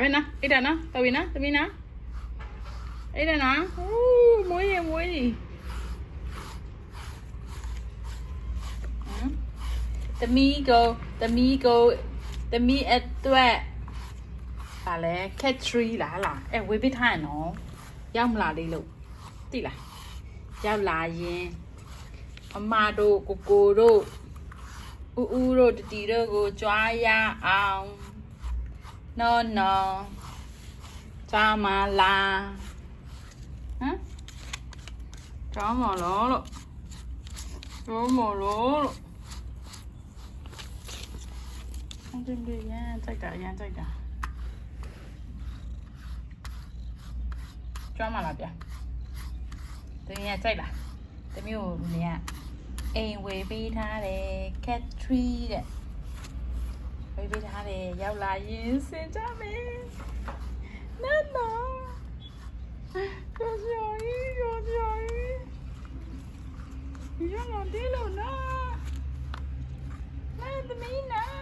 ပဲနော်အိတ်တာနော်တော်ပြီနော်သမီးနော်အိတ်တာနော်မွေးရီသမီးအတွက်ပါလဲ cat tree လားဝေးပေးထားရနော်ရောက်မလာသေးလို့သိလားရောက်လာရင်အမတို့ကိုတို့ဦးတို့တီတို့ကိုကြွားရအောင်နော်ကြွားမလားဟမ်ကြွားမလို့အဲ့ဒီရမ်းကြိုက်တာကြွားမလားဗျာတမီးကြိုက်လားတမီးကိုနေကအိမ်ဝေပေးထားတယ် cat tree တဲ့ဝေပေးထားတယ်ရောက်လာရင်စင်ကြမယ်နော်ကြော်ကြီးရမသေးလို့နော်သမီးနော်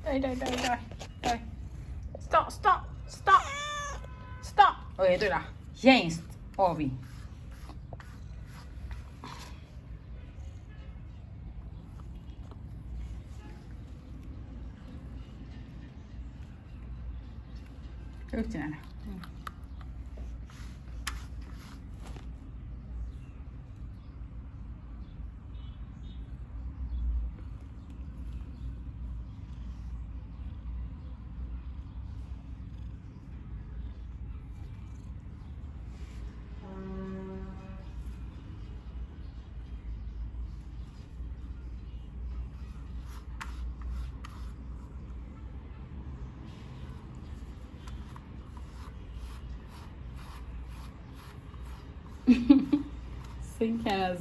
对 stop 哎对了 yes 好比又进来了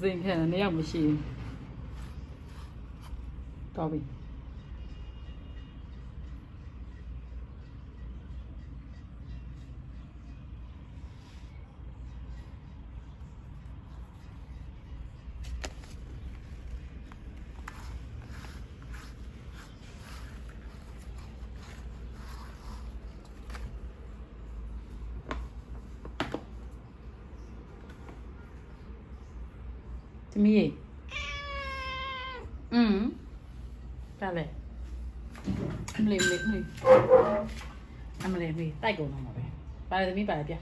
စိတ်ခံနေရမရှိတော်ပြီသမီးဒါလေမလေးတိုက်ကုန်တော့မှာပဲပါတယ်သမီးပါတယ်ဗျာ